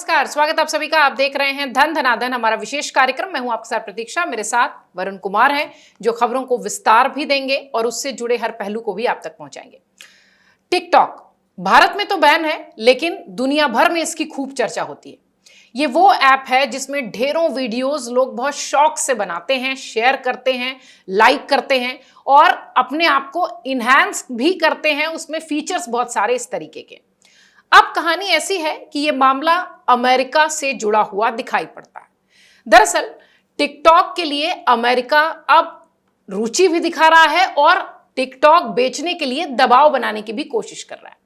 नमस्कार, स्वागत आप सभी का। आप देख रहे हैं धन धनाधन, हमारा विशेष कार्यक्रम। मैं हूं आपके साथ प्रतीक्षा, मेरे साथ वरुण कुमार हैं जो खबरों को विस्तार भी देंगे और उससे जुड़े हर पहलू को भी आप तक पहुंचाएंगे। टिकटॉक भारत में तो बैन है, लेकिन दुनिया भर में इसकी खूब चर्चा होती है। ये वो ऐप है जिसमें ढेरों वीडियोस लोग बहुत शौक से बनाते हैं, शेयर करते हैं, लाइक करते हैं और अपने आप को इनहैंस भी करते हैं। उसमें फीचर्स बहुत सारे इस तरीके के। अब कहानी ऐसी है कि यह मामला अमेरिका से जुड़ा हुआ दिखाई पड़ता है। दरअसल टिकटॉक के लिए अमेरिका अब रुचि भी दिखा रहा है और टिकटॉक बेचने के लिए दबाव बनाने की भी कोशिश कर रहा है।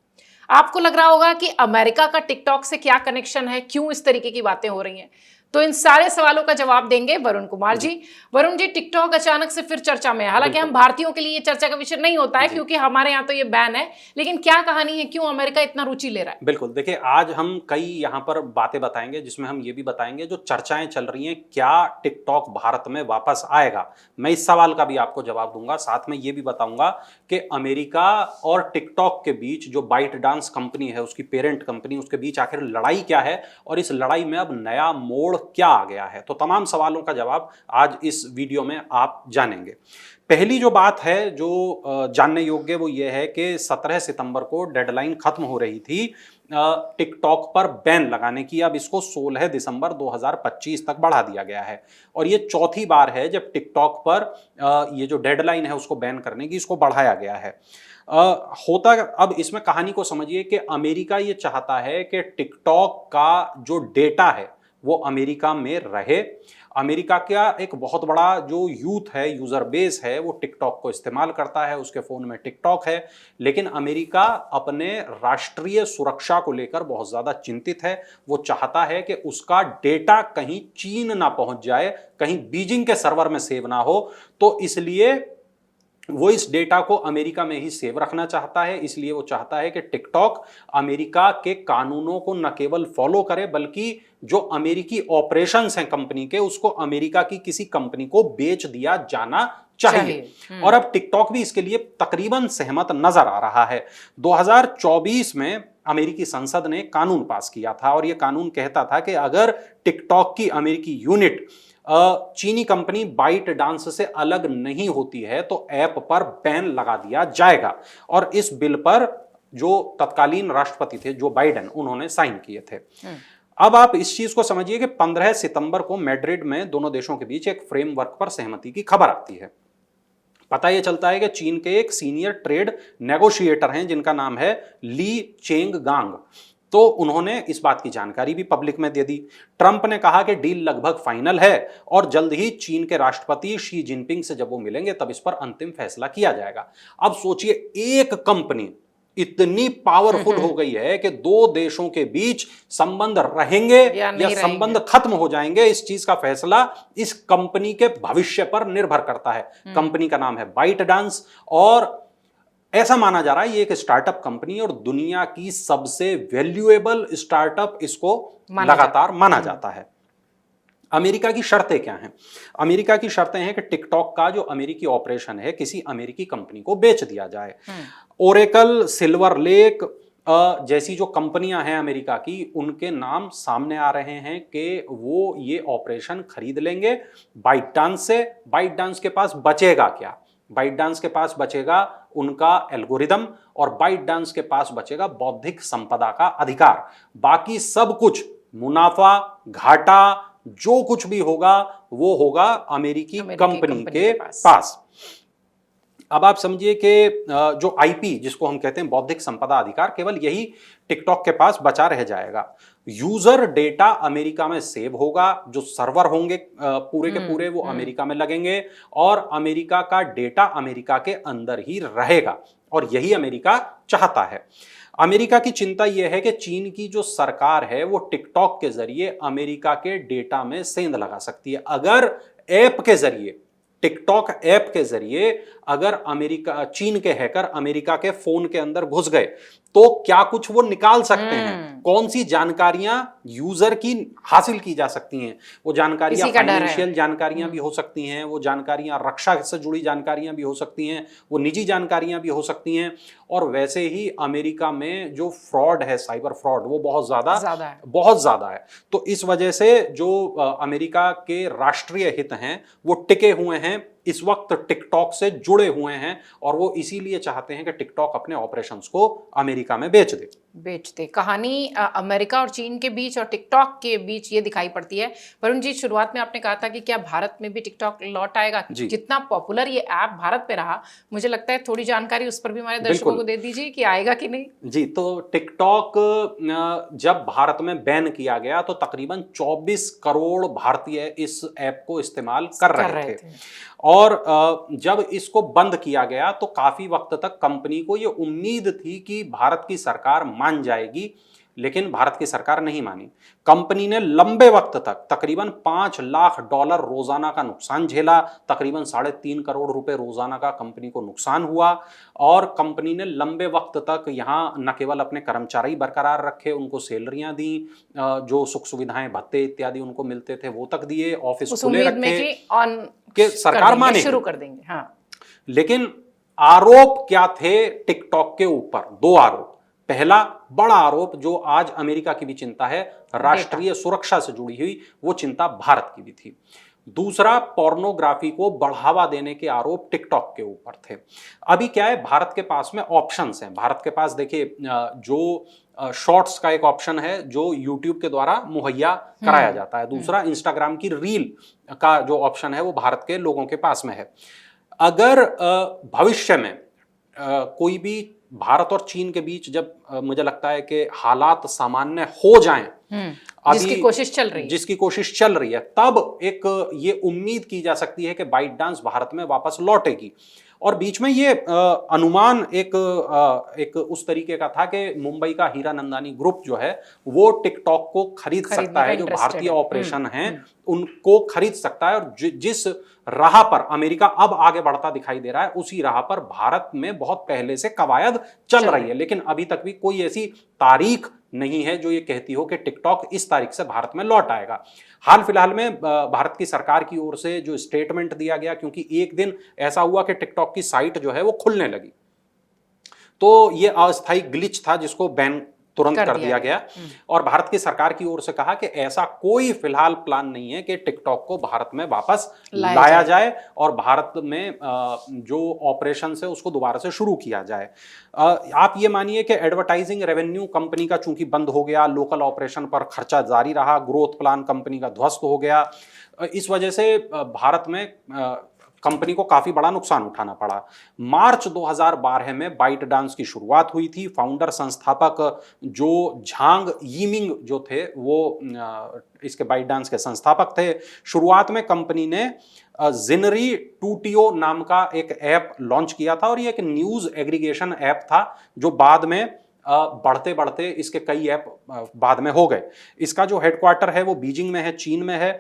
आपको लग रहा होगा कि अमेरिका का टिकटॉक से क्या कनेक्शन है, क्यों इस तरीके की बातें हो रही हैं। तो इन सारे सवालों का जवाब देंगे वरुण कुमार जी। वरुण जी, टिकटॉक अचानक से फिर चर्चा में है। हालांकि हम भारतीयों के लिए ये चर्चा का विषय नहीं होता है क्योंकि हमारे यहाँ तो ये बैन है, लेकिन क्या कहानी है, क्यों अमेरिका इतना रुचि ले रहा है? बिल्कुल, देखिए आज हम कई यहाँ पर बातें बताएंगे जिसमें हम ये भी बताएंगे जो चर्चाएं चल रही हैं, क्या टिकटॉक भारत में वापस आएगा। मैं इस सवाल का भी आपको जवाब दूंगा, साथ में ये भी बताऊंगा कि अमेरिका और टिकटॉक के बीच जो बाइट डांस कंपनी है, उसकी पेरेंट कंपनी, उसके बीच आखिर लड़ाई क्या है और इस लड़ाई में अब नया मोड़ क्या आ गया है। तो तमाम सवालों का जवाब आज इस वीडियो में आप जानेंगे। पहली जो बात है जो जानने योग्य वो ये है कि 17 सितंबर को डेडलाइन खत्म हो रही थी टिकटॉक पर बैन लगाने की। अब इसको 16 दिसंबर 2025 तक बढ़ा दिया गया है और ये चौथी बार है जब टिकटॉक पर ये जो डेडलाइन है उसको बैन करने की, इसको बढ़ाया गया है। होता अब इसमें कहानी को समझिए कि अमेरिका ये चाहता है कि टिकटॉक का जो डेटा है वो अमेरिका में रहे। अमेरिका का एक बहुत बड़ा जो यूथ है, यूजर बेस है, वो टिकटॉक को इस्तेमाल करता है, उसके फोन में टिकटॉक है। लेकिन अमेरिका अपने राष्ट्रीय सुरक्षा को लेकर बहुत ज्यादा चिंतित है। वो चाहता है कि उसका डेटा कहीं चीन ना पहुंच जाए, कहीं बीजिंग के सर्वर में सेव ना हो। तो इसलिए वो इस डेटा को अमेरिका में ही सेव रखना चाहता है। इसलिए वो चाहता है कि टिकटॉक अमेरिका के कानूनों को न केवल फॉलो करे, बल्कि जो अमेरिकी ऑपरेशंस हैं कंपनी के, उसको अमेरिका की किसी कंपनी को बेच दिया जाना चाहिए। और अब टिकटॉक भी इसके लिए तकरीबन सहमत नजर आ रहा है। 2024 में अमेरिकी संसद ने कानून पास किया था और यह कानून कहता था कि अगर टिकटॉक की अमेरिकी यूनिट चीनी कंपनी बाइट डांस से अलग नहीं होती है तो ऐप पर बैन लगा दिया जाएगा। और इस बिल पर जो तत्कालीन राष्ट्रपति थे जो बाइडेन, उन्होंने साइन किए थे। अब आप इस चीज को समझिए कि 15 सितंबर को मैड्रिड में दोनों देशों के बीच एक फ्रेमवर्क पर सहमति की खबर आती है। पता यह चलता है कि चीन के एक सीनियर ट्रेड नेगोशिएटर हैं जिनका नाम है ली चेंग गांग। तो उन्होंने इस बात की जानकारी भी पब्लिक में दे दी। ट्रंप ने कहा कि डील लगभग फाइनल है और जल्द ही चीन के राष्ट्रपति शी जिनपिंग से जब वो मिलेंगे तब इस पर अंतिम फैसला किया जाएगा। अब सोचिए, एक कंपनी इतनी पावरफुल हो गई है कि दो देशों के बीच संबंध रहेंगे या संबंध खत्म हो जाएंगे, इस चीज का फैसला इस कंपनी के भविष्य पर निर्भर करता है। कंपनी का नाम है बाइट डांस और ऐसा माना जा रहा है ये एक स्टार्टअप कंपनी और दुनिया की सबसे वैल्यूएबल स्टार्टअप इसको लगातार माना जाता है। अमेरिका की शर्तें क्या हैं? अमेरिका की शर्तें हैं कि टिकटॉक का जो अमेरिकी ऑपरेशन है किसी अमेरिकी कंपनी को बेच दिया जाए। ओरेकल, सिल्वर लेक जैसी जो कंपनियां हैं अमेरिका की, उनके नाम सामने आ रहे हैं कि वो ये ऑपरेशन खरीद लेंगे बाइट डांस से। बाइट डांस के पास बचेगा क्या? बाइट डांस के पास बचेगा उनका एल्गोरिदम और बाइट डांस के पास बचेगा बौद्धिक संपदा का अधिकार। बाकी सब कुछ मुनाफा, घाटा, जो कुछ भी होगा वो होगा अमेरिकी कंपनी के पास। अब आप समझिए कि जो आईपी जिसको हम कहते हैं बौद्धिक संपदा अधिकार, केवल यही टिकटॉक के पास बचा रह जाएगा। यूजर डेटा अमेरिका में सेव होगा, जो सर्वर होंगे पूरे के पूरे वो अमेरिका में लगेंगे और अमेरिका का डेटा अमेरिका के अंदर ही रहेगा और यही अमेरिका चाहता है। अमेरिका की चिंता यह है कि चीन की जो सरकार है वो टिकटॉक के जरिए अमेरिका के डेटा में सेंध लगा सकती है। अगर ऐप के जरिए, टिकटॉक ऐप के जरिए अगर चीन के हैकर अमेरिका के फोन के अंदर घुस गए तो क्या कुछ वो निकाल सकते हैं, कौन सी जानकारियां यूजर की हासिल की जा सकती हैं। वो जानकारियां इसी का डर है। फाइनेंशियल जानकारियां भी हो सकती हैं, वो जानकारियां रक्षा से जुड़ी जानकारियां भी हो सकती हैं, वो निजी जानकारियां भी हो सकती हैं। और वैसे ही अमेरिका में जो फ्रॉड है, साइबर फ्रॉड, वो बहुत ज्यादा है। तो इस वजह से जो अमेरिका के राष्ट्रीय हित हैं वो टिके हुए हैं, इस वक्त टिकटॉक से जुड़े हुए हैं, और वो इसीलिए चाहते हैं कि टिकटॉक अपने ऑपरेशंस को अमेरिका में बेच दे। कहानी अमेरिका और चीन के बीच और टिकटॉक के बीच ये दिखाई पड़ती है। वरुण जी, शुरुआत में आपने कहा था कि क्या भारत में भी टिकटॉक लौट आएगा? जितना पॉपुलर ये ऐप भारत में रहा, मुझे लगता है थोड़ी जानकारी उस पर भी हमारे दर्शकों को दे दीजिए कि आएगा कि नहीं। जी, तो टिकटॉक जब भारत में बैन किया गया तो तकरीबन 24 करोड़ भारतीय इस ऐप को इस्तेमाल कर रहे थे। और जब इसको बंद किया गया तो काफी वक्त तक कंपनी को ये उम्मीद थी कि भारत की सरकार मान जाएगी, लेकिन भारत की सरकार नहीं मानी। कंपनी ने लंबे वक्त तक तकरीबन $5 लाख रोजाना का नुकसान झेला, तकरीबन 3.5 करोड़ रुपए रोजाना का कंपनी को नुकसान हुआ। और कंपनी ने लंबे वक्त तक यहाँ न केवल अपने कर्मचारी बरकरार रखे, उनको सैलरियां दी, जो सुख सुविधाएं भत्ते इत्यादि उनको मिलते थे वो तक दिए, ऑफिस खुले रखे कि सरकार माने, शुरू कर देंगे। हाँ। लेकिन आरोप क्या थे टिकटॉक के ऊपर? 2 आरोप। पहला बड़ा आरोप जो आज अमेरिका की भी चिंता है, राष्ट्रीय सुरक्षा से जुड़ी हुई, वो चिंता भारत की भी थी। दूसरा, पोर्नोग्राफी को बढ़ावा देने के आरोप टिकटॉक के ऊपर थे। अभी क्या है, भारत के पास में ऑप्शंस हैं। भारत के पास देखिए, जो शॉर्ट्स का एक ऑप्शन है जो यूट्यूब के द्वारा मुहैया कराया जाता है। दूसरा, इंस्टाग्राम की रील का जो ऑप्शन है वो भारत के लोगों के पास में है। अगर भविष्य में कोई भी भारत और चीन के बीच जब मुझे लगता है कि हालात सामान्य हो जाएं, जिसकी कोशिश चल रही है, तब एक ये उम्मीद की जा सकती है कि बाइटडांस भारत में वापस लौटेगी। और बीच में ये अनुमान एक उस तरीके का था कि मुंबई का हीरानंदानी ग्रुप जो है वो टिकटॉक को खरीद सकता है, जो भारतीय ऑपरेशन हैं उनको खरीद सकता है। और जिस राह पर अमेरिका अब आगे बढ़ता दिखाई दे रहा है, उसी राह पर भारत में बहुत पहले से कवायद चल रही है। लेकिन अभी तक भी कोई ऐसी तारीख नहीं है जो ये कहती हो कि टिकटॉक इस तारीख से भारत में लौट आएगा। हाल फिलहाल में भारत की सरकार की ओर से जो स्टेटमेंट दिया गया, क्योंकि एक दिन ऐसा हुआ कि टिकटॉक की साइट जो है वो खुलने लगी, तो ये अस्थायी ग्लिच था जिसको बैन तुरंत कर दिया गया। और भारत की सरकार की ओर से कहा कि ऐसा कोई फिलहाल प्लान नहीं है कि टिकटॉक को भारत में वापस लाया जाए और भारत में जो ऑपरेशन है उसको दोबारा से शुरू किया जाए। आप ये मानिए कि एडवर्टाइजिंग रेवेन्यू कंपनी का चूंकि बंद हो गया, लोकल ऑपरेशन पर खर्चा जारी रहा, ग्रोथ प्लान कंपनी का ध्वस्त हो गया। इस वजह से भारत में कंपनी को काफी बड़ा नुकसान उठाना पड़ा। मार्च 2012 में बाइटडांस की शुरुआत हुई थी। फाउंडर संस्थापक जो झांग यीमिंग जो थे वो इसके बाइटडांस के संस्थापक थे। शुरुआत में कंपनी ने जिनरी टूटियो नाम का एक ऐप लॉन्च किया था और ये एक न्यूज एग्रीगेशन ऐप था जो बाद में बढ़ते बढ़ते इसके कई ऐप बाद में हो गए। इसका जो हेडक्वार्टर है वो बीजिंग में है, चीन में है।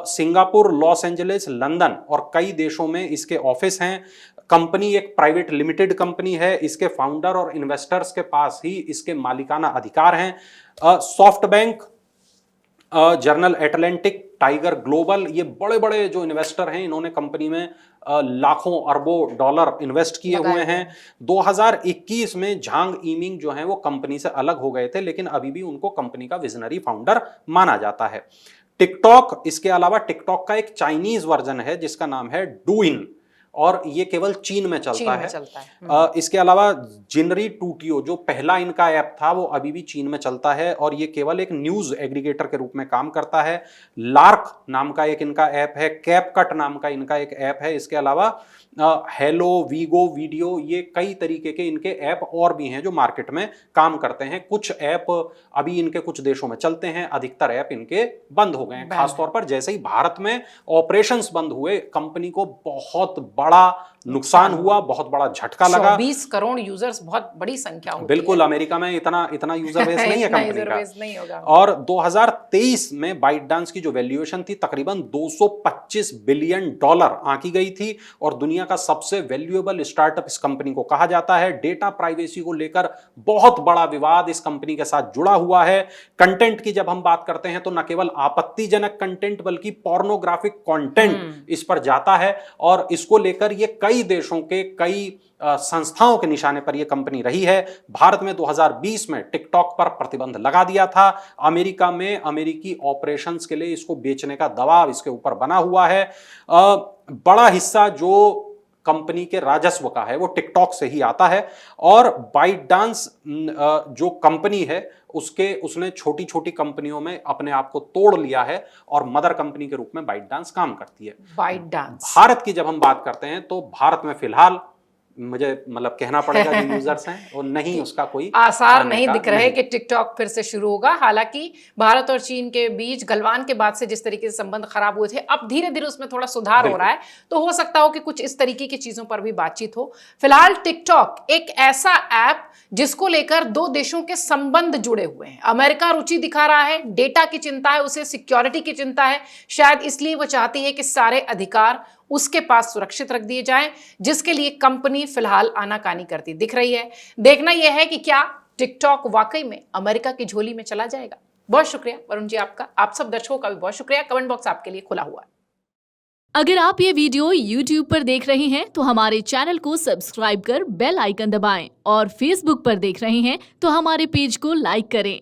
सिंगापुर, लॉस एंजलिस, लंदन और कई देशों में इसके ऑफिस हैं। कंपनी एक प्राइवेट लिमिटेड कंपनी है। इसके फाउंडर और इन्वेस्टर्स के पास ही इसके मालिकाना अधिकार हैं। Soft bank, journal Atlantic, tiger global, ये बड़े बड़े जो इन्वेस्टर हैं, इन्होंने कंपनी में लाखों अरबों डॉलर इन्वेस्ट किए हुए हैं। 2021 में झांग यीमिंग जो हैं वो कंपनी से अलग हो गए थे, लेकिन अभी भी उनको कंपनी का विजनरी फाउंडर माना जाता है। टिकटॉक, इसके अलावा टिकटॉक का एक चाइनीज वर्जन है जिसका नाम है डूइन और ये केवल चीन में चलता है। इसके अलावा जिनरी टूटियो जो पहला इनका ऐप था वो अभी भी चीन में चलता है और ये केवल एक न्यूज एग्रीगेटर के रूप में काम करता है। लार्क नाम का एक इनका ऐप है। कैपकट नाम का इनका एक ऐप है। इसके अलावा हेलो, वीगो वीडियो, ये कई तरीके के इनके ऐप और भी हैं जो मार्केट में काम करते हैं। कुछ ऐप अभी इनके कुछ देशों में चलते हैं, अधिकतर ऐप इनके बंद हो गए हैं। खासतौर पर जैसे ही भारत में ऑपरेशंस बंद हुए, कंपनी को बहुत बड़ा नुकसान हुआ, बहुत बड़ा झटका लगा। 24 करोड़ यूजर्स बहुत बड़ी संख्या होती बिल्कुल, है। अमेरिका में इतना यूजर बेस नहीं है इतना कंपनी user का। base नहीं होगा। और 2023 में बाइटडांस की जो वैल्यूएशन थी तकरीबन $225 बिलियन आंकी गई थी और दुनिया का सबसे वैल्यूएबल स्टार्टअप इस कंपनी को कहा जाता है। डेटा प्राइवेसी को लेकर बहुत बड़ा विवाद इस कंपनी के साथ जुड़ा हुआ है। कंटेंट की जब हम बात करते हैं तो न केवल आपत्तिजनक कंटेंट बल्कि पोर्नोग्राफिक कंटेंट इस पर जाता है और इसको लेकर ये कई देशों के कई संस्थाओं के निशाने पर यह कंपनी रही है। भारत में 2020 में टिकटॉक पर प्रतिबंध लगा दिया था। अमेरिका में अमेरिकी ऑपरेशंस के लिए इसको बेचने का दबाव इसके ऊपर बना हुआ है। बड़ा हिस्सा जो कंपनी के राजस्व का है वो टिकटॉक से ही आता है और बाइटडांस जो कंपनी है उसने छोटी छोटी कंपनियों में अपने आप को तोड़ लिया है और मदर कंपनी के रूप में बाइटडांस काम करती है। बाइटडांस भारत की जब हम बात करते हैं तो भारत में फिलहाल मुझे मतलब कहना पड़ेगा जो यूजर्स हैं और नहीं उसका कोई आसार नहीं दिख रहे कि टिकटॉक फिर से शुरू होगा। हालांकि भारत और चीन के बीच गलवान के बाद से जिस तरीके से संबंध खराब हुए थे, अब धीरे धीरे उसमें थोड़ा सुधार हो रहा है, तो हो सकता हो कि कुछ इस तरीके की चीजों पर भी बातचीत हो। फिलहाल टिकटॉक एक ऐसा ऐप जिसको लेकर दो देशों के संबंध जुड़े हुए हैं। अमेरिका रुचि दिखा रहा है, डेटा की चिंता है, उसे सिक्योरिटी की चिंता है, शायद इसलिए वो चाहती है कि सारे अधिकार उसके पास सुरक्षित रख दिए जाएं, जिसके लिए कंपनी फिलहाल आनाकानी करती दिख रही है। देखना यह है कि क्या टिकटॉक वाकई में अमेरिका की झोली में चला जाएगा। बहुत शुक्रिया वरुण जी आपका, आप सब दर्शकों का भी बहुत शुक्रिया। कमेंट बॉक्स आपके लिए खुला हुआ है। अगर आप ये वीडियो YouTube पर देख रहे हैं तो हमारे चैनल को सब्सक्राइब कर बेल आइकन दबाएं और Facebook पर देख रहे हैं तो हमारे पेज को लाइक करें।